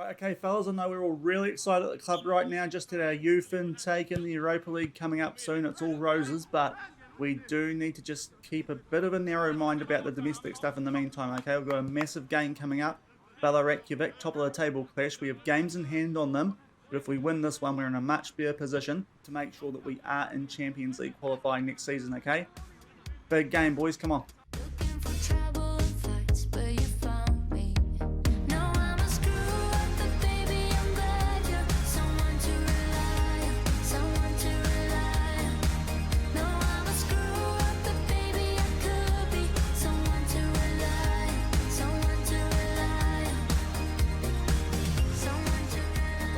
Right, okay, fellas, I know we're all really excited at the club right now. Just had our youth intake in the Europa League coming up soon. It's all roses, but we do need to just keep a bit of a narrow mind about the domestic stuff in the meantime, okay? We've got a massive game coming up. Valur Reykjavik, top of the table clash. We have games in hand on them, but if we win this one, we're in a much better position to make sure that we are in Champions League qualifying next season, okay? Big game, boys, come on.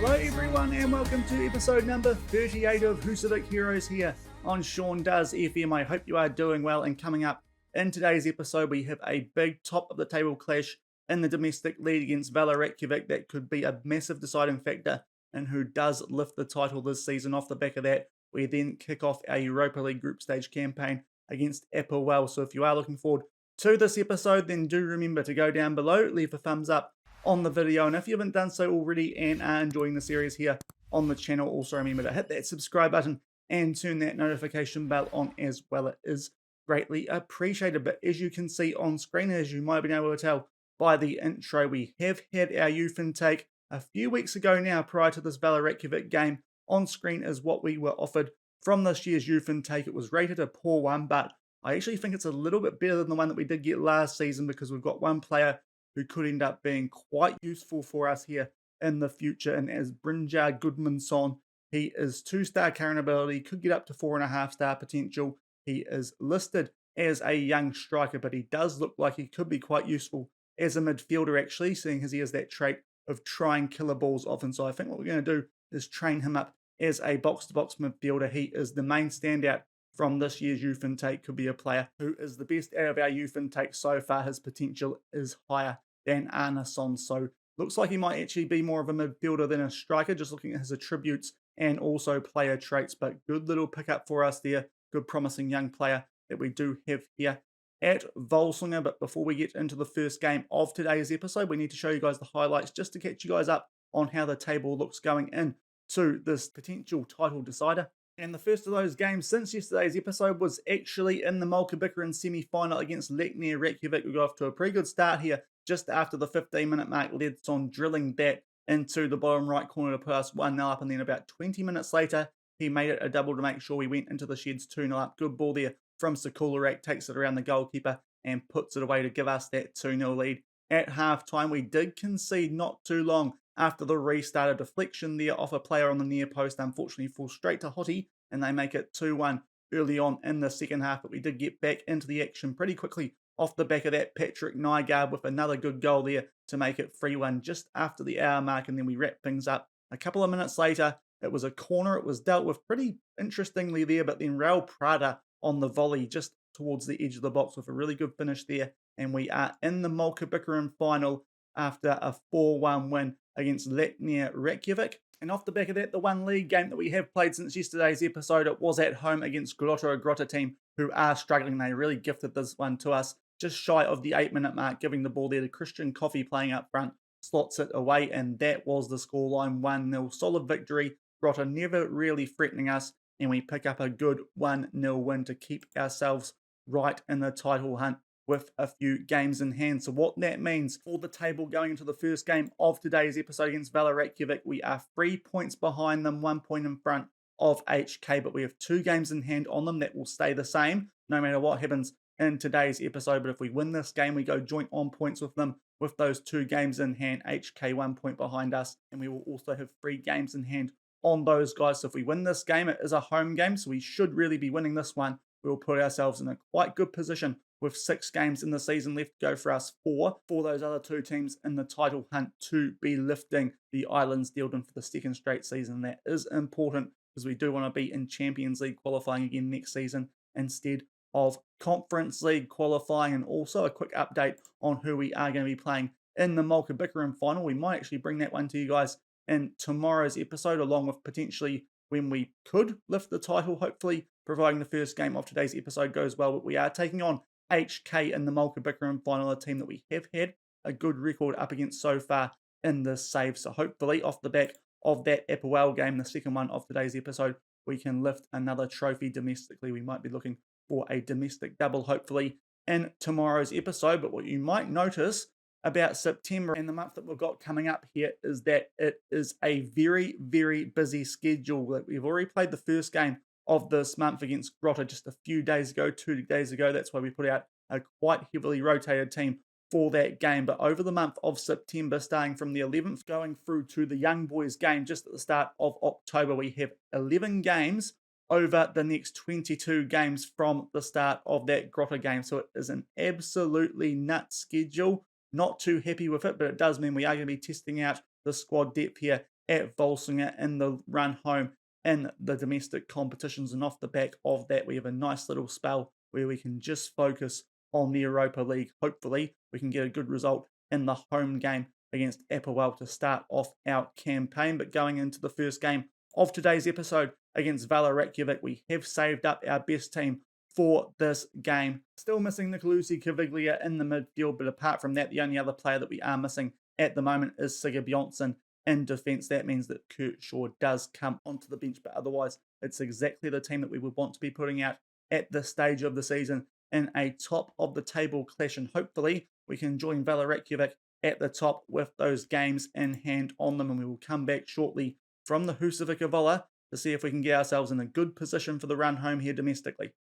Hello everyone and welcome to episode number 38 of Husavik Heroes here on Shaun Does FM. I hope you are doing well, and coming up in today's episode we have a big top of the table clash in the domestic league against Valur Reykjavik that could be a massive deciding factor in who does lift the title this season. Off the back of that, we then kick off our Europa League group stage campaign against APOEL. So if you are looking forward to this episode, then do remember to go down below, leave a thumbs up on the video, and if you haven't done so already and are enjoying the series here on the channel, also remember to hit that subscribe button and turn that notification bell on as well. It is greatly appreciated. But as you can see on screen, as you might have been able to tell by the intro, we have had our youth intake a few weeks ago now. Prior to this Valur Reykjavik game, on screen is what we were offered from this year's youth intake. It was rated a poor one, but I actually think it's a little bit better than the one that we did get last season, because we've got one player who could end up being quite useful for us here in the future. And as Brynjar Gudmundsson, he is 2-star current ability, could get up to 4.5-star potential. He is listed as a young striker, but he does look like he could be quite useful as a midfielder actually, seeing as he has that trait of trying killer balls often. So I think what we're going to do is train him up as a box-to-box midfielder. He is the main standout from this year's youth intake, could be a player who is the best out of our youth intake so far. His potential is higher than Arnason, so looks like he might actually be more of a midfielder than a striker, just looking at his attributes and also player traits. But good little pickup for us there, good promising young player that we do have here at Volsungur. But before we get into the first game of today's episode, we need to show you guys the highlights just to catch you guys up on how the table looks going into this potential title decider. And the first of those games since yesterday's episode was actually in the Mulkabikaran semi-final against Leiknir Reykjavik. We got off to a pretty good start here just after the 15-minute mark. Ledsson drilling that into the bottom right corner to put us 1-0 up, and then about 20 minutes later he made it a double to make sure we went into the sheds 2-0 up. Good ball there from Sakularak, takes it around the goalkeeper and puts it away to give us that 2-0 lead. At half-time we did concede not too long after the restart. A deflection there off a player on the near post unfortunately falls straight to Hottie, and they make it 2-1 early on in the second half. But we did get back into the action pretty quickly off the back of that. Patrick Nygaard with another good goal there to make it 3-1 just after the hour mark, and then we wrap things up a couple of minutes later. It was a corner. It was dealt with pretty interestingly there, but then Raul Prada on the volley just towards the edge of the box with a really good finish there, and we are in the Mulkabikaran final after a 4-1 win against Leiknir Reykjavik. And off the back of that, the one league game that we have played since yesterday's episode, it was at home against Grotto, a Grotta team who are struggling. They really gifted this one to us just shy of the 8-minute mark, giving the ball there to Christian Coffey playing up front, slots it away, and that was the scoreline. 1-0, solid victory. Grotta never really threatening us, and we pick up a good 1-0 win to keep ourselves right in the title hunt with a few games in hand. So what that means for the table going into the first game of today's episode against Valur Reykjavik, we are 3 points behind them, 1 point in front of HK, but we have 2 games in hand on them. That will stay the same no matter what happens in today's episode. But if we win this game, we go joint on points with them with those 2 games in hand. HK 1 point behind us, and we will also have 3 games in hand on those guys. So if we win this game, it is a home game, so we should really be winning this one. We will put ourselves in a quite good position with 6 games in the season left to go for us, 4 for those other 2 teams in the title hunt to be lifting the Islands Dealden for the second straight season. That is important because we do want to be in Champions League qualifying again next season instead of Conference League qualifying. And also a quick update on who we are going to be playing in the Mulkabikaran final. We might actually bring that one to you guys in tomorrow's episode, along with potentially when we could lift the title, hopefully, providing the first game of today's episode goes well. But we are taking on HK in the Mulkabikaran final, a team that we have had a good record up against so far in this save. So hopefully off the back of that APOEL game, the second one of today's episode, we can lift another trophy domestically. We might be looking for a domestic double, hopefully, in tomorrow's episode. But what you might notice about September and the month that we've got coming up here is that it is a very, very busy schedule. We've already played the first game of this month against Grotta just a few days ago, 2 days ago. That's why we put out a quite heavily rotated team for that game. But over the month of September, starting from the 11th going through to the Young Boys game just at the start of October, we have 11 games over the next 22 games from the start of that Grotta game. So it is an absolutely nuts schedule. Not too happy with it, but it does mean we are going to be testing out the squad depth here at Volsungur in the run home in the domestic competitions. And off the back of that, we have a nice little spell where we can just focus on the Europa League. Hopefully, we can get a good result in the home game against APOEL to start off our campaign. But going into the first game of today's episode against Valur Reykjavik, we have saved up our best team for this game. Still missing Nicolusi Caviglia in the midfield, but apart from that, the only other player that we are missing at the moment is Sigurd Bjornsson in defence. That means that Kurt Shaw does come onto the bench, but otherwise it's exactly the team that we would want to be putting out at this stage of the season in a top of the table clash, and hopefully we can join Valur Reykjavik at the top with those games in hand on them, and we will come back shortly from the Husavik Heroes to see if we can get ourselves in a good position for the run home here domestically.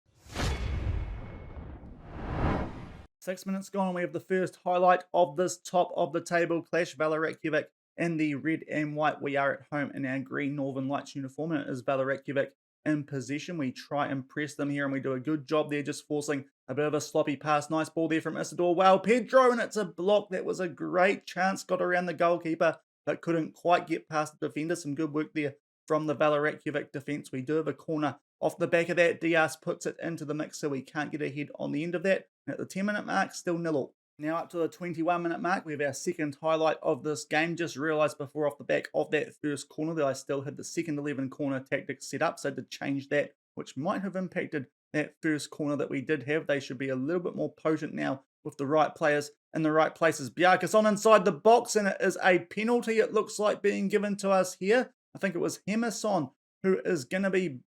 6 minutes gone, we have the first highlight of this top of the table clash. Valur Reykjavik in the red and white. We are at home in our green Northern Lights uniform, and it is Valur Reykjavik in possession. We try and press them here, and we do a good job there, just forcing a bit of a sloppy pass. Nice ball there from Isidore. Wow, Pedro, and it's a block. That was a great chance. Got around the goalkeeper, but couldn't quite get past the defender. Some good work there from the Valur Reykjavik defence. We do have a corner off the back of that. Diaz puts it into the mix, so we can't get ahead on the end of that. And at the 10-minute mark, still 0-0. Now up to the 21-minute mark, we have our second highlight of this game. Just realised before off the back of that first corner that I still had the second 11 corner tactics set up, so I had to change that, which might have impacted that first corner that we did have. They should be a little bit more potent now with the right players in the right places. Bjarkas on inside the box, and it is a penalty, it looks like, being given to us here. I think it was Hemerson who is going to be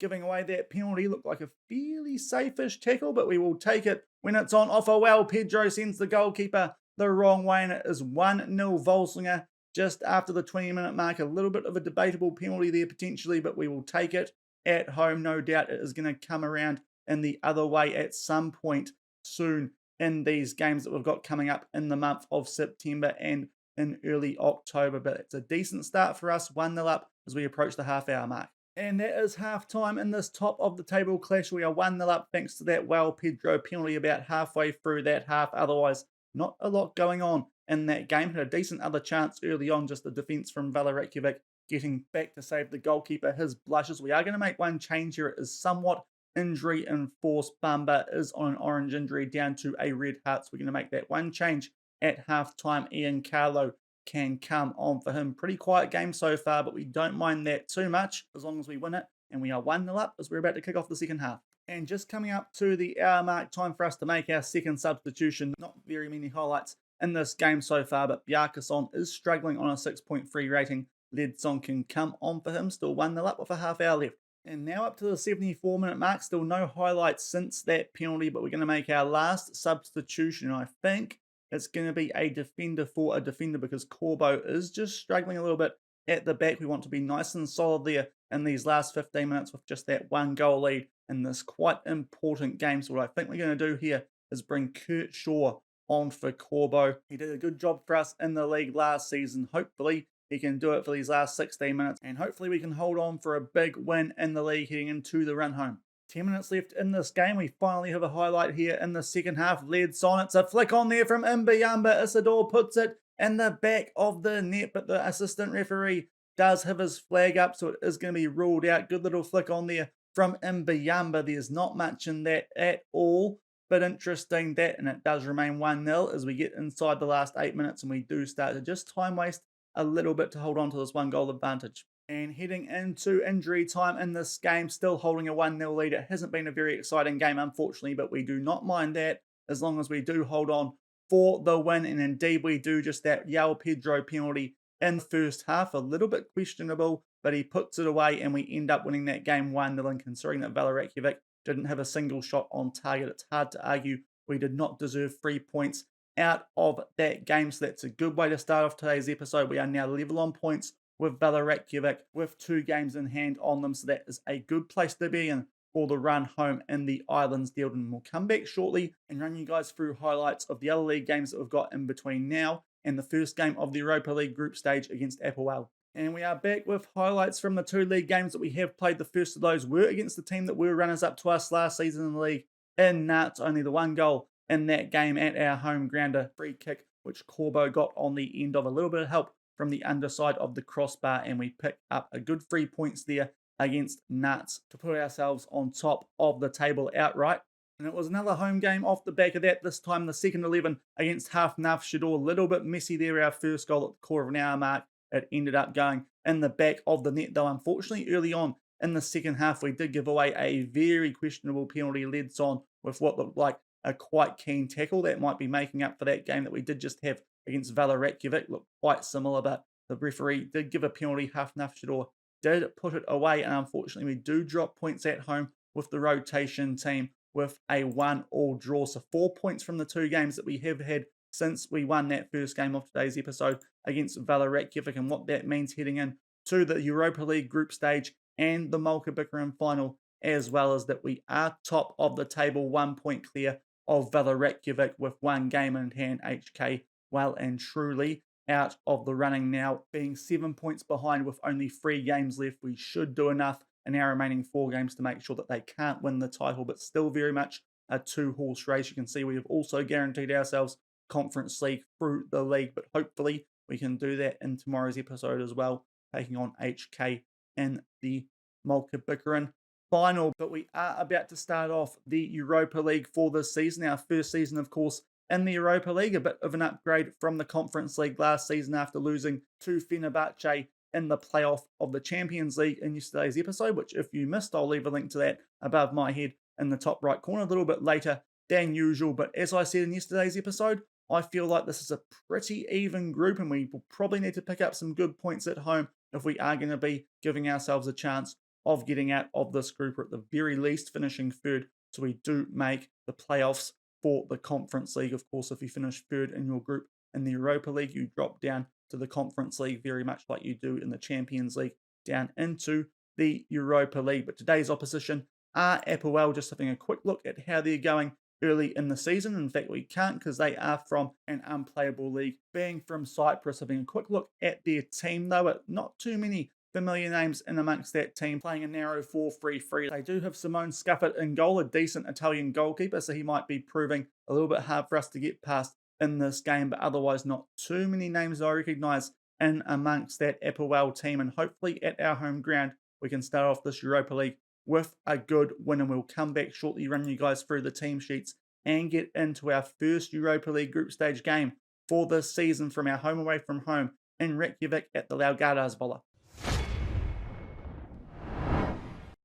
giving away that penalty. Looked like a fairly safe-ish tackle, but we will take it when it's on offer. Well, Pedro sends the goalkeeper the wrong way, and it is 1-0 Volsungur just after the 20-minute mark. A little bit of a debatable penalty there potentially, but we will take it at home. No doubt it is going to come around in the other way at some point soon in these games that we've got coming up in the month of September and in early October. But it's a decent start for us, 1-0 up as we approach the half-hour mark. And that is half-time in this top of the table clash. We are 1-0 up thanks to that Pedro penalty about halfway through that half. Otherwise, not a lot going on in that game. Had a decent other chance early on, just the defence from Valur Reykjavik getting back to save the goalkeeper his blushes. We are going to make one change here. It is somewhat injury enforced. Bamba is on an orange injury down to a red heart. So we're going to make that one change at half-time. Ian Carlo can come on for him. Pretty quiet game so far, but we don't mind that too much as long as we win it. And we are 1-0 up as we're about to kick off the second half. And just coming up to the hour mark, time for us to make our second substitution. Not very many highlights in this game so far, but Bjarkason is struggling on a 6.3 rating. Ledsson can come on for him, still 1-0 up with a half hour left. And now up to the 74-minute mark, still no highlights since that penalty, but we're going to make our last substitution. I think it's going to be a defender for a defender because Corbo is just struggling a little bit at the back. We want to be nice and solid there in these last 15 minutes with just that one goal lead in this quite important game. So what I think we're going to do here is bring Kurt Shaw on for Corbo. He did a good job for us in the league last season. Hopefully he can do it for these last 16 minutes, and hopefully we can hold on for a big win in the league heading into the run home. 10 minutes left in this game. We finally have a highlight here in the second half. Ledsson, it's a flick on there from Imbayamba. Isidore puts it in the back of the net, but the assistant referee does have his flag up, so it is going to be ruled out. Good little flick on there from Imbayamba. There's not much in that at all, but interesting that, and it does remain 1-0 as we get inside the last 8 minutes, and we do start to just time waste a little bit to hold on to this one goal advantage. And heading into injury time in this game, still holding a 1-0 lead. It hasn't been a very exciting game, unfortunately, but we do not mind that as long as we do hold on for the win. And indeed, we do just that. Yao Pedro penalty in the first half, a little bit questionable, but he puts it away and we end up winning that game 1-0. And considering that Valur Reykjavik didn't have a single shot on target, it's hard to argue we did not deserve 3 points out of that game. So that's a good way to start off today's episode. We are now level on points with Valur Reykjavik with 2 games in hand on them. So that is a good place to be in for the run home in the Islands deal. And we'll come back shortly and run you guys through highlights of the other league games that we've got in between now and the first game of the Europa League group stage against APOEL. And we are back with highlights from the 2 league games that we have played. The first of those were against the team that were runners-up to us last season in the league in Narts. Only the 1 goal in that game at our home ground, a free kick, which Corbo got on the end of. A little bit of help from the underside of the crossbar, and we picked up a good 3 points there against Narts to put ourselves on top of the table outright. And it was another home game off the back of that, this time the second 11 against Half Naf Shador. A little bit messy there, our first goal at the quarter of an hour mark. It ended up going in the back of the net, though. Unfortunately, early on in the second half, we did give away a very questionable penalty led on with what looked like a quite keen tackle that might be making up for that game that we did just have against Valur Reykjavik. Looked quite similar, but the referee did give a penalty. Half Naf Shador did put it away, and unfortunately, we do drop points at home with the rotation team with a 1-1 draw. So 4 points from the 2 games that we have had since we won that first game of today's episode against Valur Reykjavik, and what that means heading in to the Europa League group stage and the Mulcabickering final, as well as that we are top of the table, 1 point clear of Valur Reykjavik with 1 game in hand. HK well and truly out of the running now, being 7 points behind with only 3 games left. We should do enough in our remaining 4 games to make sure that they can't win the title, but still very much a 2-horse race. You can see we have also guaranteed ourselves Conference League through the league, but hopefully we can do that in tomorrow's episode as well, taking on HK in the Mulcabickering final. But we are about to start off the Europa League for this season, our first season, of course, in the Europa League. A bit of an upgrade from the Conference League last season after losing to Fenerbahce in the playoff of the Champions League in yesterday's episode, which if you missed, I'll leave a link to that above my head in the top right corner a little bit later than usual. But as I said in yesterday's episode, I feel like this is a pretty even group, and we will probably need to pick up some good points at home if we are going to be giving ourselves a chance of getting out of this group, or at the very least finishing third, so we do make the playoffs for the Conference League. Of course, if you finish third in your group in the Europa League, you drop down to the Conference League, very much like you do in the Champions League, down into the Europa League. But today's opposition are APOEL. Just having a quick look at how they're going early in the season. In fact, we can't because they are from an unplayable league, being from Cyprus. Having a quick look at their team, though, not too many familiar names in amongst that team, playing a narrow 4-3-3. They do have Simone Scuffet in goal, a decent Italian goalkeeper, so he might be proving a little bit hard for us to get past in this game, but otherwise not too many names I recognise in amongst that APOEL team. And hopefully at our home ground, we can start off this Europa League with a good win, and we'll come back shortly, run you guys through the team sheets and get into our first Europa League group stage game for this season from our home away from home in Reykjavik at the Laugardalsvöllur.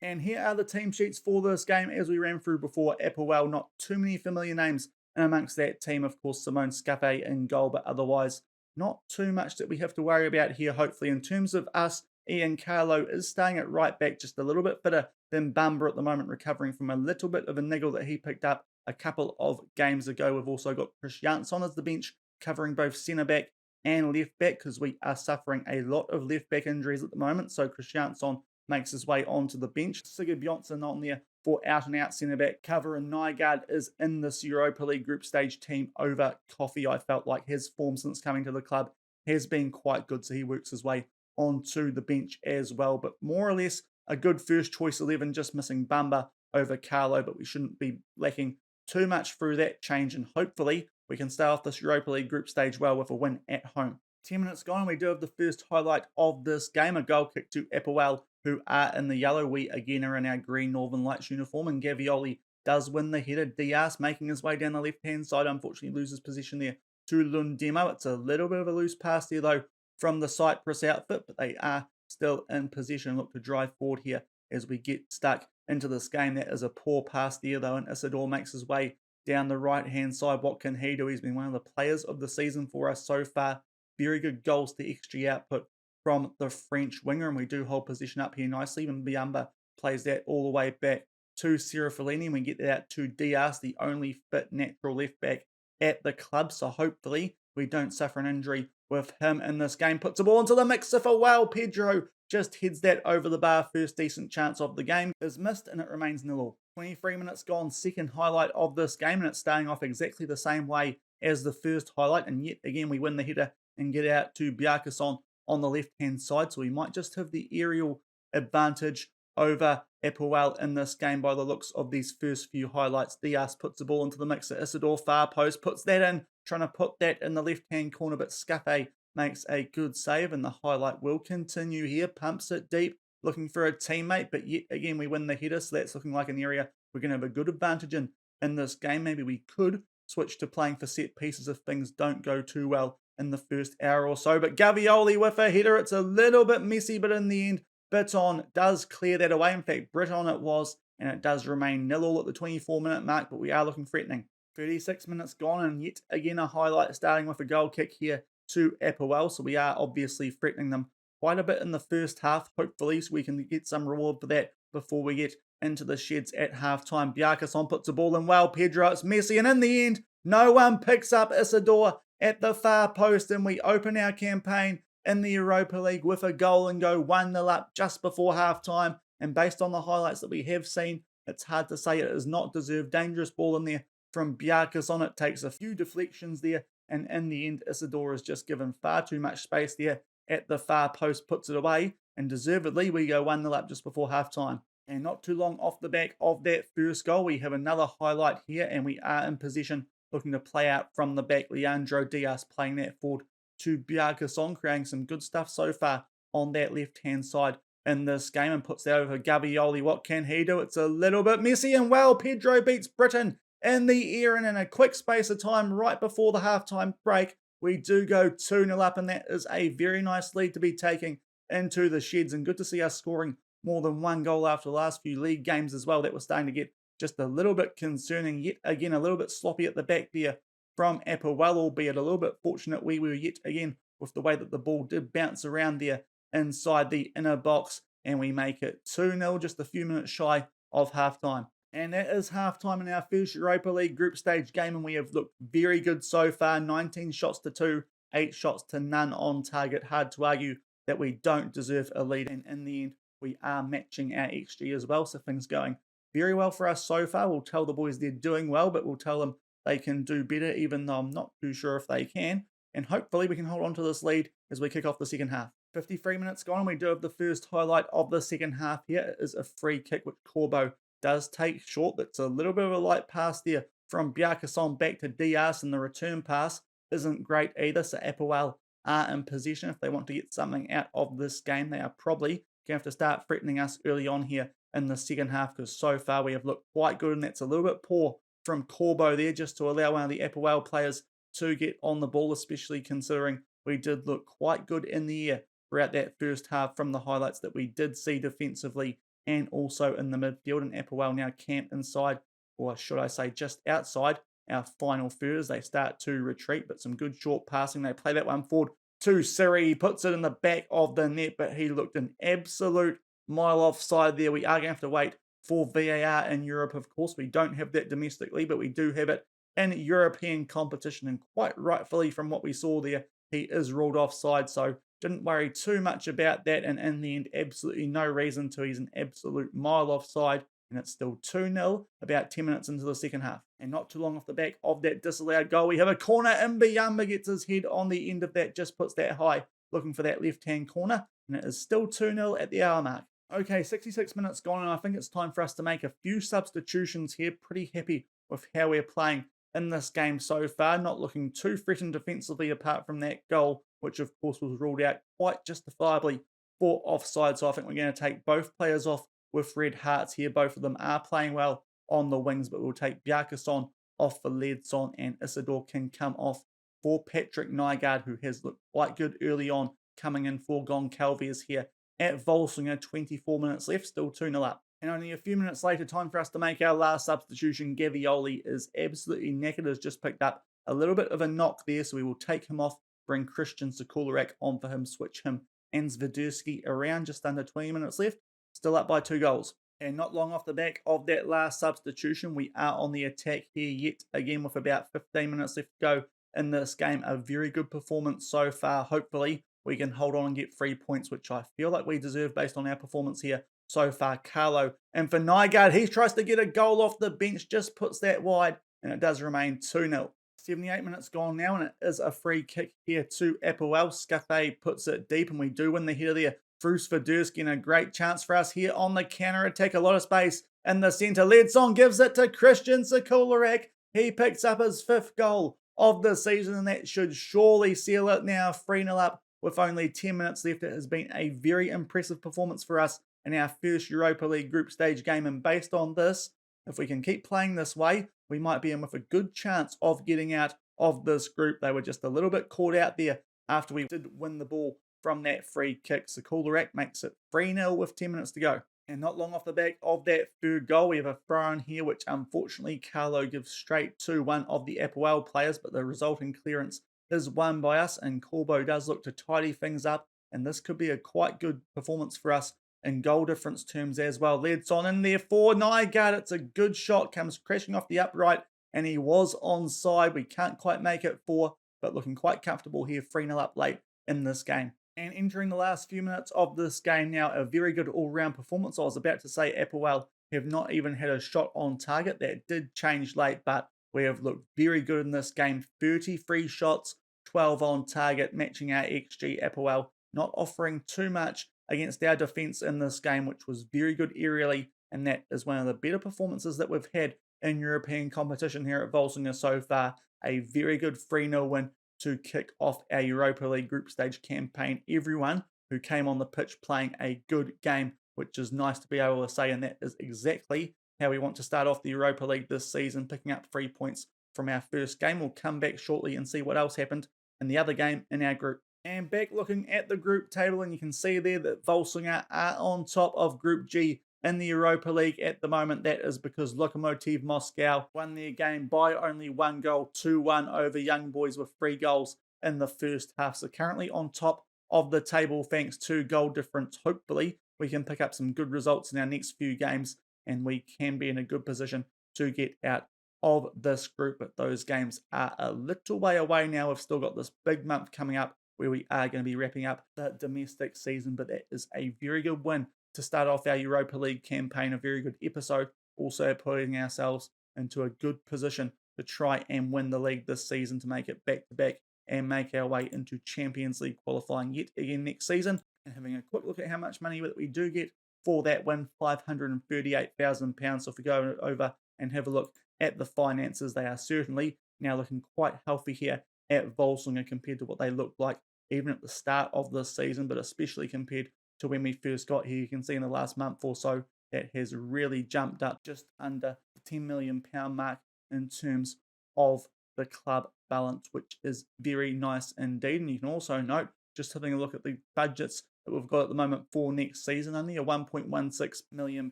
And here are the team sheets for this game as we ran through before. APOEL, not too many familiar names in amongst that team. Of course, Simone Scuffet in goal, but otherwise not too much that we have to worry about here, hopefully. In terms of us, Ian Carlo is staying at right back, just a little bit fitter than Bumba at the moment, recovering from a little bit of a niggle that he picked up a couple of games ago. We've also got Chris Jansson as the bench, covering both centre back and left back, because we are suffering a lot of left back injuries at the moment. So Chris Jansson makes his way onto the bench. Sigurd Bjornsson on there for out-and-out centre-back cover, and Nygaard is in this Europa League group stage team over Coffey. I felt like his form since coming to the club has been quite good, so he works his way onto the bench as well. But more or less a good first choice 11, just missing Bumba over Carlo, but we shouldn't be lacking too much through that change, and hopefully we can start off this Europa League group stage well with a win at home. 10 minutes gone, we do have the first highlight of this game, a goal kick to APOEL, who are in the yellow. We again are in our green Northern Lights uniform, and Gavioli does win the header. Diaz making his way down the left-hand side, unfortunately loses position there to Lundemo. It's a little bit of a loose pass there, though, from the Cyprus outfit, but they are still in position. Look to drive forward here as we get stuck into this game. That is a poor pass there, though, and Isidore makes his way down the right-hand side. What can he do? He's been one of the players of the season for us so far. Very good goals to XG output from the French winger, and we do hold position up here nicely. Even Biamba plays that all the way back to Serafellini, and we get that out to Diaz, the only fit natural left back at the club. So hopefully we don't suffer an injury with him in this game. Puts the ball into the mixer for well. Pedro just heads that over the bar. First decent chance of the game is missed, and it remains 0-0. 23 minutes gone, second highlight of this game, and it's starting off exactly the same way as the first highlight. And yet again, we win the header and get out to Bjarkason on the left-hand side. So we might just have the aerial advantage over APOEL in this game by the looks of these first few highlights. Diaz puts the ball into the mixer. Isidore far post, puts that in, trying to put that in the left-hand corner, but Scafe makes a good save, and the highlight will continue here. Pumps it deep, looking for a teammate, but yet again we win the header, so that's looking like an area we're going to have a good advantage in this game. Maybe we could switch to playing for set pieces if things don't go too well in the first hour or so. But Gavioli with a header. It's a little bit messy, but in the end, Bitton does clear that away. In fact, Britton it was, and it does remain 0-0 at the 24-minute mark, but we are looking threatening. 36 minutes gone, and yet again a highlight starting with a goal kick here to APOEL. So we are obviously threatening them quite a bit in the first half, hopefully, so we can get some reward for that before we get into the sheds at halftime. Bjarkason puts the ball in well. Pedro, it's messy, and in the end, no one picks up Isidore at the far post, and we open our campaign in the Europa League with a goal and go 1-0 up just before halftime. And based on the highlights that we have seen, it's hard to say it is not deserved. Dangerous ball in there from Bjarkason. It takes a few deflections there, and in the end, Isidore is just given far too much space there at the far post, puts it away, and deservedly we go 1-0 up just before halftime. And not too long off the back of that first goal, we have another highlight here, and we are in possession, looking to play out from the back. Leandro Diaz playing that forward to Bjarkason, creating some good stuff so far on that left-hand side in this game, and puts that over Gavioli. What can he do? It's a little bit messy, and well, Pedro beats Britton in the air, and in a quick space of time right before the halftime break, we do go 2-0 up, and that is a very nice lead to be taking into the sheds, and good to see us scoring more than one goal after the last few league games as well. That was starting to get just a little bit concerning. Yet again, a little bit sloppy at the back there from APOEL, albeit a little bit fortunate we were yet again with the way that the ball did bounce around there inside the inner box, and we make it 2-0, just a few minutes shy of halftime. And that is halftime in our first Europa League group stage game, and we have looked very good so far. 19 shots to 2, 8 shots to none on target. Hard to argue that we don't deserve a lead, and in the end, we are matching our XG as well, so things going very well for us so far. We'll tell the boys they're doing well, but we'll tell them they can do better, even though I'm not too sure if they can. And hopefully we can hold on to this lead as we kick off the second half. 53 minutes gone, and we do have the first highlight of the second half here. It is a free kick, which Corbo does take short. That's a little bit of a light pass there from Bjarkason back to Diaz, and the return pass isn't great either. So APOEL are in possession. If they want to get something out of this game, they are probably going to have to start threatening us early on here in the second half, because so far we have looked quite good, and that's a little bit poor from Corbo there, just to allow one of the APOEL players to get on the ball, especially considering we did look quite good in the air throughout that first half from the highlights that we did see defensively and also in the midfield. And APOEL now camp inside, or should I say just outside our final third as they start to retreat, but some good short passing. They play that one forward to Siri. He puts it in the back of the net, but he looked an absolute mile offside there. We are going to have to wait for VAR in Europe, of course. We don't have that domestically, but we do have it in European competition, and quite rightfully from what we saw there, he is ruled offside, so didn't worry too much about that, and in the end, absolutely no reason to. He's an absolute mile offside, and it's still 2-0 about 10 minutes into the second half. And not too long off the back of that disallowed goal, we have a corner, and Biamba gets his head on the end of that, just puts that high, looking for that left-hand corner, and it is still 2-0 at the hour mark. Okay, 66 minutes gone, and I think it's time for us to make a few substitutions here. Pretty happy with how we're playing in this game so far. Not looking too threatened defensively apart from that goal, which of course was ruled out quite justifiably for offside. So I think we're going to take both players off with red hearts here. Both of them are playing well on the wings, but we'll take Bjarkason off for Ledson, and Isidore can come off for Patrick Nygaard, who has looked quite good early on, coming in for Goncalves here at Volsungur. 24 minutes left, still 2-0 up. And only a few minutes later, time for us to make our last substitution. Gavioli is absolutely knackered, has just picked up a little bit of a knock there, so we will take him off, bring Christian Sekularek on for him, switch him and Zviderski around. Just under 20 minutes left, still up by 2 goals. And not long off the back of that last substitution, we are on the attack here yet again with about 15 minutes left to go in this game. A very good performance so far. Hopefully we can hold on and get 3 points, which I feel like we deserve based on our performance here so far. Carlo, and for Nygaard, he tries to get a goal off the bench, just puts that wide, and it does remain 2-0. 78 minutes gone now, and it is a free kick here to APOEL. Scafé puts it deep, and we do win the header there through Zviderski, and a great chance for us here on the counter-attack. A lot of space in the centre. Ledson gives it to Christian Sekularek. He picks up his 5th goal of the season, and that should surely seal it now. 3-0 up with only 10 minutes left. It has been a very impressive performance for us in our first Europa League group stage game, and based on this, if we can keep playing this way, we might be in with a good chance of getting out of this group. They were just a little bit caught out there after we did win the ball from that free kick. Sekularek makes it 3-0 with 10 minutes to go. And not long off the back of that 3rd goal, we have a throw-in here, which unfortunately Carlo gives straight to one of the APOEL players, but the resulting clearance is won by us, and Corbo does look to tidy things up, and this could be a quite good performance for us in goal difference terms as well. Ledson in there for Nygaard. It's a good shot, comes crashing off the upright, and he was onside. We can't quite make it 4, but looking quite comfortable here, 3-0 up late in this game. And entering the last few minutes of this game now, a very good all-round performance. I was about to say APOEL have not even had a shot on target. That did change late, but we have looked very good in this game. 33 shots, 12 on target, matching our XG. APOEL not offering too much against our defence in this game, which was very good aerially, and that is one of the better performances that we've had in European competition here at Volsungur so far. A very good 3-0 win to kick off our Europa League group stage campaign. Everyone who came on the pitch playing a good game, which is nice to be able to say, and that is exactly how we want to start off the Europa League this season, picking up 3 points from our first game. We'll come back shortly and see what else happened in the other game in our group. And back looking at the group table, and you can see there that Volsungur are on top of Group G in the Europa League at the moment. That is because Lokomotiv Moscow won their game by only 1 goal, 2-1 over Young Boys with 3 goals in the first half. So currently on top of the table thanks to goal difference. Hopefully we can pick up some good results in our next few games, and we can be in a good position to get out of this group. But those games are a little way away now. We've still got this big month coming up where we are going to be wrapping up the domestic season, but that is a very good win to start off our Europa League campaign. A very good episode, also putting ourselves into a good position to try and win the league this season, to make it back-to-back and make our way into Champions League qualifying yet again next season. And having a quick look at how much money that we do get for that win, £538,000. So if we go over and have a look at the finances, they are certainly now looking quite healthy here at Volsungur compared to what they looked like even at the start of this season, but especially compared to when we first got here. You can see in the last month or so that has really jumped up just under the £10 million mark in terms of the club balance, which is very nice indeed. And you can also note, just having a look at the budgets that we've got at the moment for next season, only a £1.16 million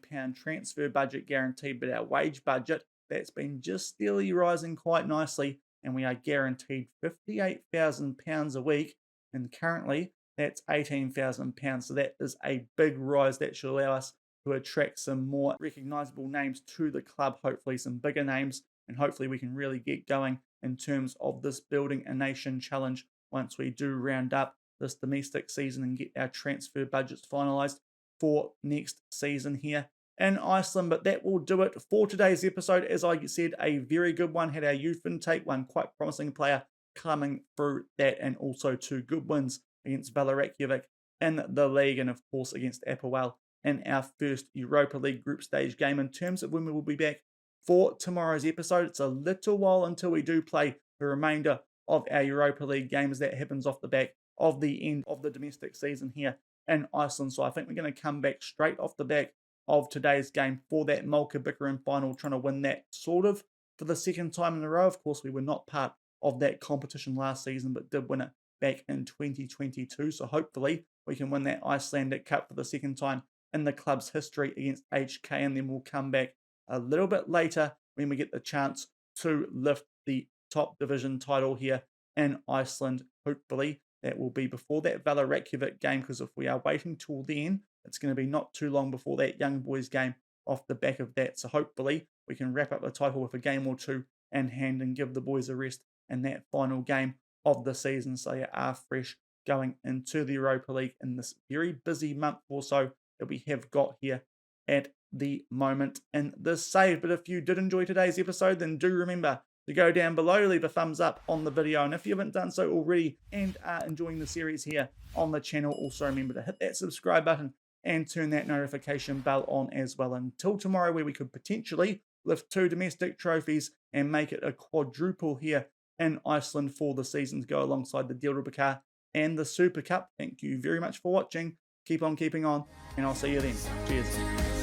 transfer budget guaranteed, but our wage budget, that's been just steadily rising quite nicely, and we are guaranteed £58,000 a week, and currently that's £18,000. So that is a big rise. That should allow us to attract some more recognisable names to the club, hopefully some bigger names, and hopefully we can really get going in terms of this Building a Nation challenge once we do round up this domestic season and get our transfer budgets finalised for next season here in Iceland. But that will do it for today's episode. As I said, a very good one. Had our youth intake, one quite promising player coming through that, and also 2 good wins against Valur Reykjavik in the league, and of course against APOEL in our first Europa League group stage game. In terms of when we will be back for tomorrow's episode, it's a little while until we do play the remainder of our Europa League games. That happens off the back of the end of the domestic season here in Iceland. So I think we're going to come back straight off the back of today's game for that Malka Bikkerin final, trying to win that sort of for the second time in a row. Of course, we were not part of that competition last season, but did win it back in 2022. So hopefully we can win that Icelandic Cup for the second time in the club's history against HK, and then we'll come back a little bit later when we get the chance to lift the top division title here in Iceland. Hopefully that will be before that Valur Reykjavik game, because if we are waiting till then, it's going to be not too long before that young boys game off the back of that. So hopefully we can wrap up the title with a game or two in hand and give the boys a rest in that final game of the season, so you are fresh going into the Europa League in this very busy month or so that we have got here at the moment in this save. But if you did enjoy today's episode, then do remember to go down below, leave a thumbs up on the video, and if you haven't done so already and are enjoying the series here on the channel, also remember to hit that subscribe button and turn that notification bell on as well. Until tomorrow, where we could potentially lift 2 domestic trophies and make it a quadruple here in Iceland for the season to go alongside the Deildabiqar and the Super Cup. Thank you very much for watching. Keep on keeping on, and I'll see you then. Cheers.